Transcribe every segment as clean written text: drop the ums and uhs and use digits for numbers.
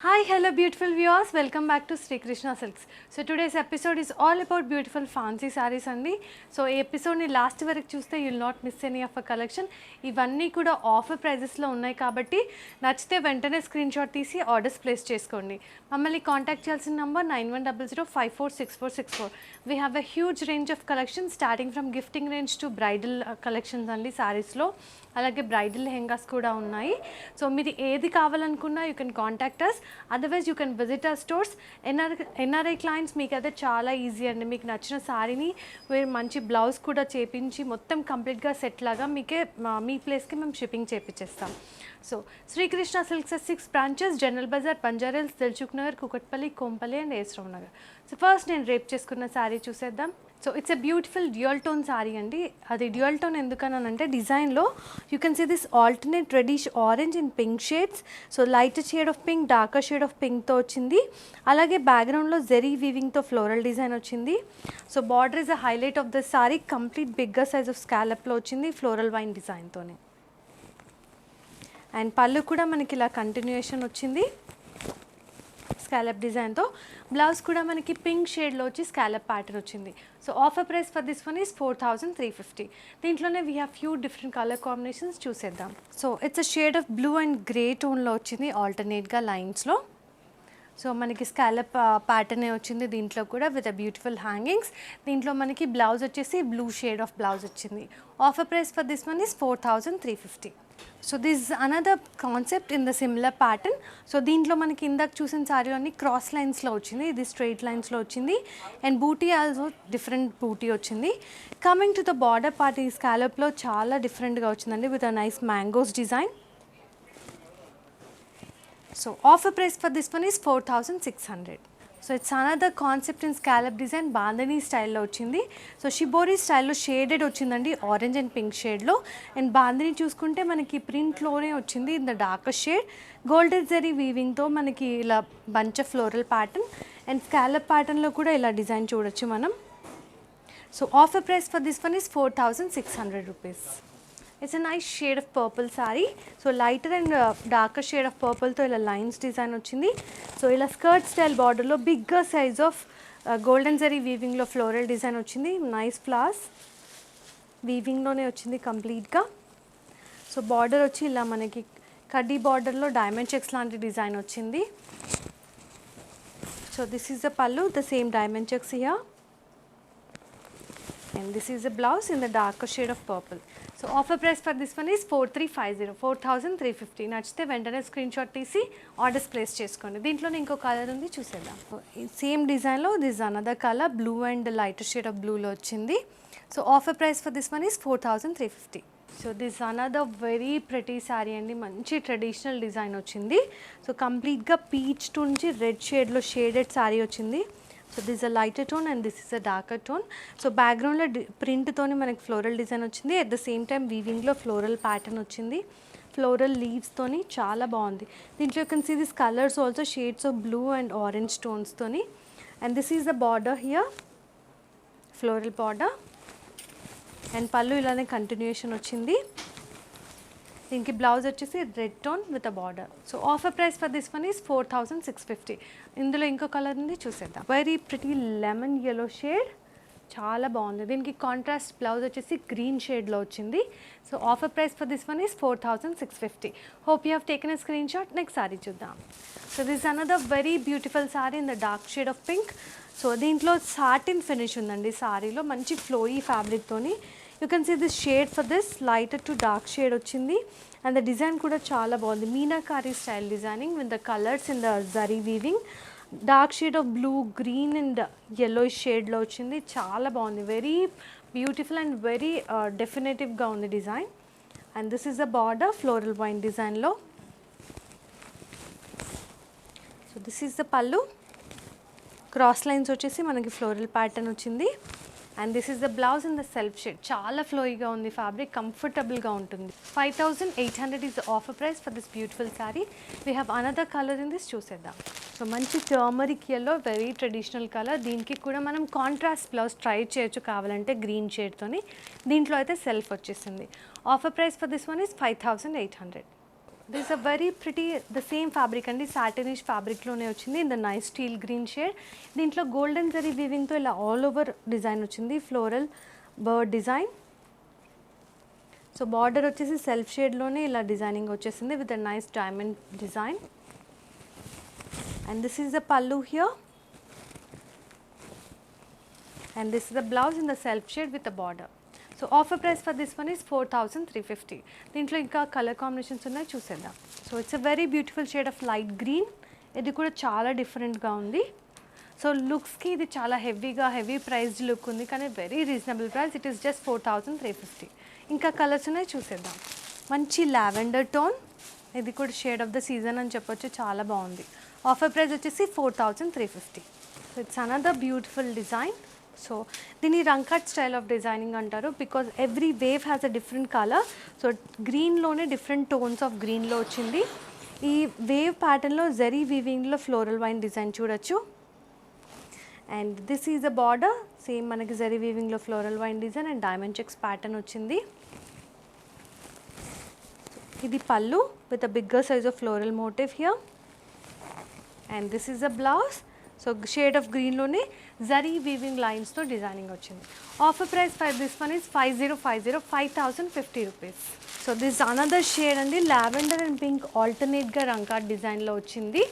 Hi, hello beautiful viewers, welcome back to Sri Krishna Silks. So today's episode is all about beautiful fancy sarees andi. So ee episode ni last varaku chuste you will not miss any of a collection. Ivanni kuda offer prices lo unnai kabatti nachithe ventane screenshot teesi orders place cheskondi. Mammalni contact cheyalసిన number 9100546464. We have a huge range of collections starting from gifting range to bridal collections andi sarees lo. అలాగే bridal lehengas కూడా ఉన్నాయి. So మీరు ఏది కావాలనుకున్నా you can contact us, otherwise you can visit our stores. NRI clients మీకు అయితే చాలా easy అండి. మీకు నచ్చిన శారీని మీరు మంచి బ్లౌజ్ కూడా చేపించి మొత్తం కంప్లీట్గా సెట్ లాగా మీకే మీ ప్లేస్కి మేము షిప్పింగ్ చేపించేస్తాం. So Srikrishna Silks 6 branches, General Bazaar, Banjara Hills, Dilsukhnagar, Kukatpally, Kompally and ఏస్రావ్ Nagar. So first నేను రేప్ చేసుకున్న శారీ చూసేద్దాం. So it's a beautiful dual tone sari అండి. అది డ్యూయల్ టోన్ ఎందుకనంటే డిజైన్లో you can see this alternate reddish orange in pink shades. So light shade of pink, darker shade of పింక్తో వచ్చింది. అలాగే బ్యాక్గ్రౌండ్లో జెరీ వీవింగ్తో ఫ్లోరల్ డిజైన్ వచ్చింది. So border is a highlight of the sari. Complete bigger size of స్కాలప్లో వచ్చింది floral wine డిజైన్తోనే. And పళ్ళు కూడా మనకి ఇలా కంటిన్యూషన్ వచ్చింది స్కాలప్ డిజైన్తో. బ్లౌజ్ కూడా మనకి పింక్ షేడ్లో వచ్చి స్కాలప్ ప్యాటర్న్ వచ్చింది. So offer price for this one is 4350. దీంట్లోనే we have few different colour combinations చూసేద్దాం. So it's a shade of blue and grey టోన్లో వచ్చింది ఆల్టర్నేట్గా లైన్స్లో. సో మనకి స్కాలప్ ప్యాటర్నే వచ్చింది దీంట్లో కూడా విత్ అ బ్యూటిఫుల్ హ్యాంగింగ్స్. దీంట్లో మనకి బ్లౌజ్ వచ్చేసి బ్లూ షేడ్ ఆఫ్ బ్లౌజ్ వచ్చింది. Offer price for this one is 4350. So this another concept in the similar pattern. So దీంట్లో మనకి ఇందాక చూసిన శారీలో అన్ని క్రాస్ లైన్స్లో వచ్చింది, ఇది స్ట్రైట్ లైన్స్లో వచ్చింది. And buti also different buti వచ్చింది. Coming to the border part, ఈ స్కాలప్లో చాలా డిఫరెంట్గా వచ్చిందండి with a nice mangoes design. So offer price for this one is 4600. So it's another concept in scallop design, bandhani స్టైల్లో వచ్చింది. సో షిబోరి స్టైల్లో షేడెడ్ వచ్చిందండి ఆరెంజ్ అండ్ పింక్ షేడ్లో. అండ్ బాంధనీ చూసుకుంటే మనకి ప్రింట్లోనే వచ్చింది in the darker shade. Golden zari వీవింగ్తో మనకి ఇలా bunch of floral pattern. And scallop ప్యాటర్న్లో కూడా ఇలా డిజైన్ చూడొచ్చు మనం. So offer price for this one is 4600 rupees. It's a nice shade of purple sari. So lighter and darker shade of పర్పుల్తో ఇలా లైన్స్ డిజైన్ వచ్చింది. సో ఇలా స్కర్ట్ స్టైల్ బార్డర్లో bigger size of golden zari వీవింగ్లో ఫ్లోరల్ డిజైన్ వచ్చింది. Nice flowers వీవింగ్లోనే వచ్చింది కంప్లీట్గా. సో బార్డర్ వచ్చి ఇలా మనకి కడ్డీ బార్డర్లో డైమండ్ చెక్స్ లాంటి డిజైన్ వచ్చింది. సో దిస్ ఈజ్ ద పల్లు, the same diamond checks here. And this is a blouse in the darker shade of purple. So offer price for this one is 4350, 4350. నచ్చితే వెంటనే స్క్రీన్ షాట్ తీసి orders place చేసుకోండి. దీంట్లోనే ఇంకో colour ఉంది చూసేద్దాం. Same డిజైన్లో this another colour, blue and lighter shade of బ్లూలో వచ్చింది. So offer price for this one is 4350. So this another very pretty sari అండి. మంచి ట్రెడిషనల్ డిజైన్ వచ్చింది. సో కంప్లీట్గా పీచ్ టు నుంచి రెడ్ షేడ్లో షేడెడ్ శారీ వచ్చింది. So this a lighter tone and this is a darker tone. So బ్యాక్గ్రౌండ్లో ప్రింట్తోని మనకి floral design వచ్చింది. అట్ ద సేమ్ టైం వీవింగ్లో ఫ్లోరల్ ప్యాటర్న్ వచ్చింది. ఫ్లోరల్ లీవ్స్తోని చాలా బాగుంది. దీంట్లో you can see this colours also shades of blue and orange టోన్స్తోని. And this is the border here, floral border. And pallu ఇలానే కంటిన్యూషన్ వచ్చింది. దీనికి బ్లౌజ్ వచ్చేసి red tone with a border. So offer price for this one is 4650. ఇందులో ఇంకో colour ఉంది చూసేద్దాం. Very pretty lemon yellow shade, చాలా బాగుంది. దీనికి కాంట్రాస్ట్ బ్లౌజ్ వచ్చేసి గ్రీన్ షేడ్లో వచ్చింది. So offer price for this one is 4650. Hope you have taken a screen shot. Next sari చూద్దాం. So this another very beautiful sari in the dark shade of pink. So దీంట్లో satin finish ఉందండి సారీలో, మంచి flowy ఫ్యాబ్రిక్తోని. You can see this shade for this lighter to dark shade వచ్చింది. And the design కూడా చాలా బాగుంది, meenakari style designing with the colours in the zari weaving. Dark shade of blue, green and yellow షేడ్లో వచ్చింది. చాలా బాగుంది, వెరీ బ్యూటిఫుల్ అండ్ వెరీ డెఫినేటివ్గా ఉంది design. And this is the border floral wine డిజైన్లో. సో దిస్ ఈజ్ ద పల్లు, cross lines వచ్చేసి మనకి floral pattern వచ్చింది. And this is the blouse in the self shade. చాలా ఫ్లోయిగా ఉంది ఫ్యాబ్రిక్, కంఫర్టబుల్గా ఉంటుంది. 5800 is the offer price for this beautiful sari. We have another colour in this చూసేద్దాం. So మంచి turmeric yellow, very traditional colour. దీనికి కూడా మనం కాంట్రాస్ట్ బ్లౌజ్ ట్రై చేయొచ్చు కావాలంటే గ్రీన్ షేడ్తోని. దీంట్లో అయితే సెల్ఫ్ వచ్చేసింది. Offer price for this one is 5800. This a very pretty the same fabric అండి, సాటినిష్ ఫ్యాబ్రిక్లోనే వచ్చింది in the nice steel green shade. దీంట్లో గోల్డెన్ జరీ వీవింగ్తో ఇలా ఆల్ ఓవర్ డిజైన్ వచ్చింది, floral bird design. So border వచ్చేసి సెల్ఫ్ షేడ్లోనే ఇలా డిజైనింగ్ వచ్చేసింది with a nice diamond design. And this is the పల్లు here. And this is the blouse in the self shade with the border. So offer price for this one is 4,350. దీంట్లో ఇంకా colour combinations ఉన్నాయి, చూసేద్దాం. So it's a very beautiful shade of light green. ఇది కూడా చాలా డిఫరెంట్గా ఉంది. So లుక్స్కి ఇది చాలా హెవీ ప్రైస్డ్ లుక్ ఉంది, కానీ very reasonable price. It is just 4,350. ఇంకా కలర్స్ ఉన్నాయి, చూసేద్దాం. మంచి లావెండర్ టోన్, ఇది కూడా షేడ్ ఆఫ్ ద సీజన్ అని చెప్పొచ్చు, చాలా బాగుంది. ఆఫర్ ప్రైస్ వచ్చేసి 4,350. So it's another beautiful design. So దీన్ని రంకట్ స్టైల్ ఆఫ్ డిజైనింగ్ అంటారు, because every wave has a different colour. So గ్రీన్లోనే డిఫరెంట్ టోన్స్ ఆఫ్ గ్రీన్లో వచ్చింది. ఈ వేవ్ ప్యాటర్న్లో జరీ వీవింగ్లో ఫ్లోరల్ వైన్ డిజైన్ చూడొచ్చు. And this is a border, same మనకి జరీ వీవింగ్లో floral vine design and diamond checks pattern వచ్చింది. ఇది pallu with a bigger size of floral motif here. And this is a blouse. So shade of గ్రీన్లోనే zari weaving లైన్స్తో designing వచ్చింది. Offer price for this one is 5050, 5,050 rupees. So this another shade అండి, lavender and pink ఆల్టర్నేట్గా రంకాట్ డిజైన్లో వచ్చింది.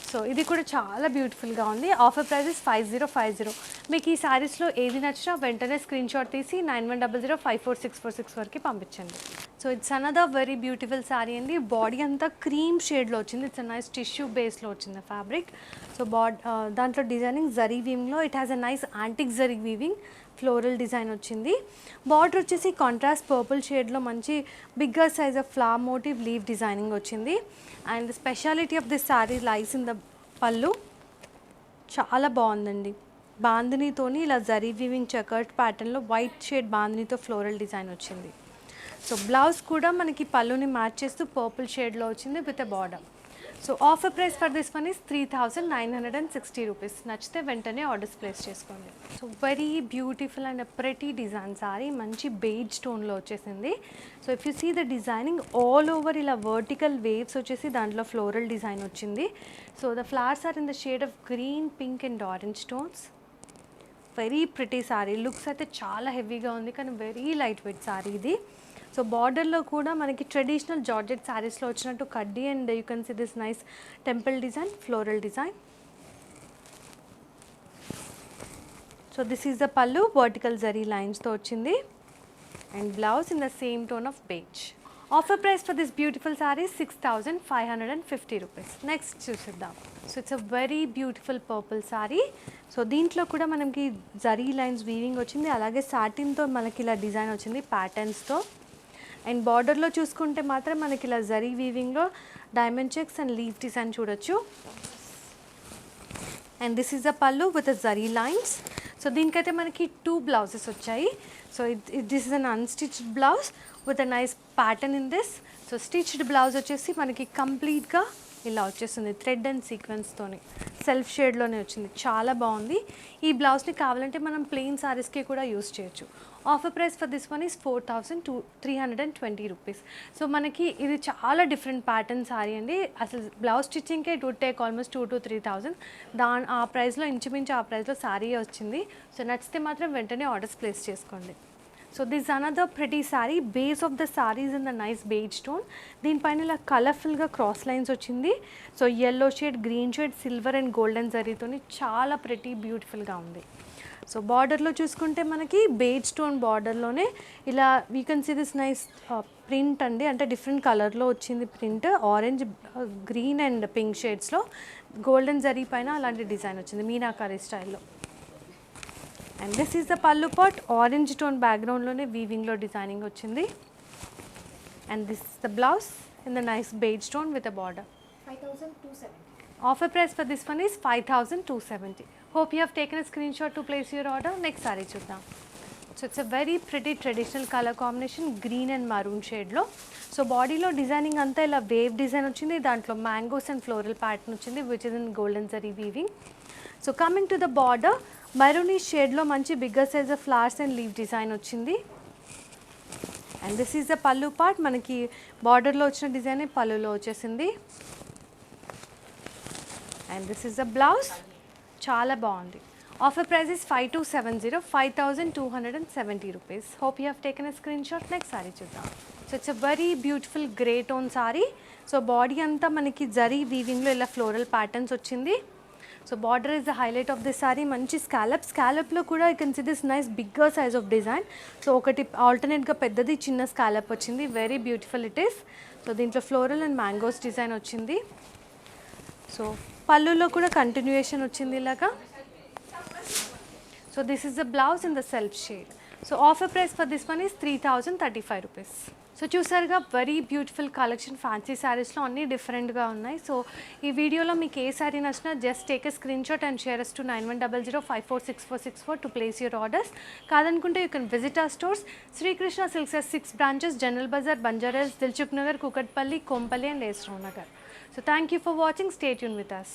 So ఇది కూడా చాలా బ్యూటిఫుల్గా ఉంది. Offer price is 5050. మీకు ఈ శారీస్లో ఏది నచ్చినా వెంటనే స్క్రీన్ షాట్ తీసి 9100544646 వరకు పంపించండి. So it's another very beautiful sari అండి. బాడీ అంతా క్రీమ్ షేడ్లో వచ్చింది. ఇట్స్ అ నైస్ టిష్యూ బేస్లో వచ్చింది ఫ్యాబ్రిక్. సో దాంట్లో డిజైనింగ్ జరీ వీవింగ్లో it has a nice antique zari weaving floral design వచ్చింది. బార్డర్ వచ్చేసి కాంట్రాస్ట్ పర్పుల్ షేడ్లో మంచి bigger size of flower motif leaf designing వచ్చింది. And speciality of this sari lies in the pallu. చాలా బాగుందండి, బాందినీతోని ఇలా జరీ వీవింగ్ చెకర్డ్ ప్యాటర్న్లో వైట్ షేడ్ బాందినీతో ఫ్లోరల్ డిజైన్ వచ్చింది. సో బ్లౌజ్ కూడా మనకి పళ్ళుని మ్యాచ్ చేస్తూ పర్పుల్ షేడ్లో వచ్చింది with a border. So offer price for this one is 3,960 rupees. నచ్చితే వెంటనే ఆర్డర్స్ ప్లేస్ చేసుకోండి. So very beautiful and pretty design sari, మంచి బేజ్ స్టోన్లో వచ్చేసింది. So if you see the designing all over ఇలా వర్టికల్ వేవ్స్ వచ్చేసి దాంట్లో ఫ్లోరల్ డిజైన్ వచ్చింది. So the flowers are in the shade of green, pink and orange stones. Very pretty sari, looks అయితే చాలా హెవీగా ఉంది కానీ వెరీ లైట్ వెయిట్ సారీ ఇది. సో బార్డర్లో కూడా మనకి ట్రెడిషనల్ జార్జెట్ శారీస్లో వచ్చినట్టు కడ్డీ and you can see this nice temple design, floral design. So this is the pallu, vertical zari లైన్స్తో వచ్చింది and blouse in the same tone of beige. Offer price for this beautiful sari 6,550 rupees. Next చూసిద్దాం. So it's a very beautiful purple sari. So దీంట్లో కూడా మనకి zari lines weaving వచ్చింది, అలాగే సాటిన్తో మనకి ఇలా డిజైన్ వచ్చింది ప్యాటర్న్స్తో. అండ్ బార్డర్లో చూసుకుంటే మాత్రం మనకి ఇలా జరీ వీవింగ్లో diamond checks and leaf design చూడొచ్చు. And this is a pallu with a zari lines. So దీనికైతే మనకి 2 బ్లౌజెస్ వచ్చాయి. So this is an unstitched blouse with a nice pattern in this. So stitched blouse వచ్చేసి మనకి కంప్లీట్గా ఇలా వచ్చేస్తుంది థ్రెడ్ అండ్ సీక్వెన్స్తోని, సెల్ఫ్ షేడ్లోనే వచ్చింది, చాలా బాగుంది. ఈ బ్లౌజ్ని కావాలంటే మనం ప్లెయిన్ సారీస్కి కూడా యూస్ చేయొచ్చు. Offer price for this one is 4,320 rupees. So మనకి ఇది చాలా డిఫరెంట్ ప్యాటర్న్ సారీ అండి. అసలు బ్లౌజ్ స్టిచ్చింగ్కే it would take almost 2,000 to 3,000. ఆ ప్రైస్లో ఇంచుమించు ఆ ప్రైస్లో సారీ వచ్చింది. సో నచ్చితే మాత్రం వెంటనే ఆర్డర్స్ ప్లేస్ చేసుకోండి. So this another pretty sari. Base of the saris in the nice beige stone. దీనిపైన ఇలా కలర్ఫుల్గా క్రాస్ లైన్స్ వచ్చింది. So yellow shade, green shade, silver and golden జరీతోని చాలా ప్రిటీ బ్యూటిఫుల్గా ఉంది. సో బార్డర్లో చూసుకుంటే మనకి బేజ్ స్టోన్ బార్డర్లోనే ఇలా we can see this nice print అండి, అంటే డిఫరెంట్ కలర్లో వచ్చింది print. Orange, green and pink షేడ్స్లో గోల్డెన్ జరీ పైన అలాంటి డిజైన్ వచ్చింది మీనాకారి స్టైల్లో. And this is the pallu part. Orange tone బ్యాక్గ్రౌండ్లోనే వీవింగ్లో డిజైనింగ్ వచ్చింది. And this is the blouse in the nice beige stone with a border. 5,270. Offer price for this one is 5,270. Hope you have taken a screenshot to place your order. Next saree chuddam. So it's a very pretty traditional color combination, green and maroon shade lo. So body lo designing anta ila wave design ochindi, dantlo mangoes and floral pattern ochindi which is in golden zari weaving. So coming to the border, maroonish shade lo manchi bigger size of flowers and leaf design ochindi. And this is the pallu part. మనకి బార్డర్లో వచ్చిన design పళ్ళులో వచ్చేసింది. And this is the blouse. చాలా బాగుంది. Offer price is 5270, 5270 rupees. Hope you have taken a screen shot. Next sari చూద్దాం. So it's a very beautiful grey tone sari. So body అంతా మనకి జరీ వీవింగ్లో ఇలా ఫ్లోరల్ ప్యాటర్న్స్ వచ్చింది. So border is the highlight of this sari. మంచి స్కాలప్లో కూడా you can see this nice bigger size of design. So ఒకటి ఆల్టర్నేట్గా పెద్దది చిన్న స్కాలప్ వచ్చింది. Very beautiful it is. So దీంట్లో ఫ్లోరల్ అండ్ మ్యాంగోస్ డిజైన్ వచ్చింది. సో పళ్ళులో కూడా కంటిన్యూయేషన్ వచ్చింది ఇలాగా. So this is the blouse in the self shade. So offer price for this one is 3035 rupees. So చూసారుగా వెరీ బ్యూటిఫుల్ కలెక్షన్. ఫ్యాన్సీ శారీస్లో అన్నీ డిఫరెంట్గా ఉన్నాయి. సో ఈ వీడియోలో మీకు ఏ శారీ నచ్చినా just take a screen shot and share us to 9100546464 to place your orders. కాదనుకుంటే you can visit our stores. Srikrishna Silks has 6 branches, General Bazar, Banjaras, Dilsukh Nagar, Kukatpally, Kompally and ఏస్రావ్ Nagar. So thank you for watching. Stay tuned with us.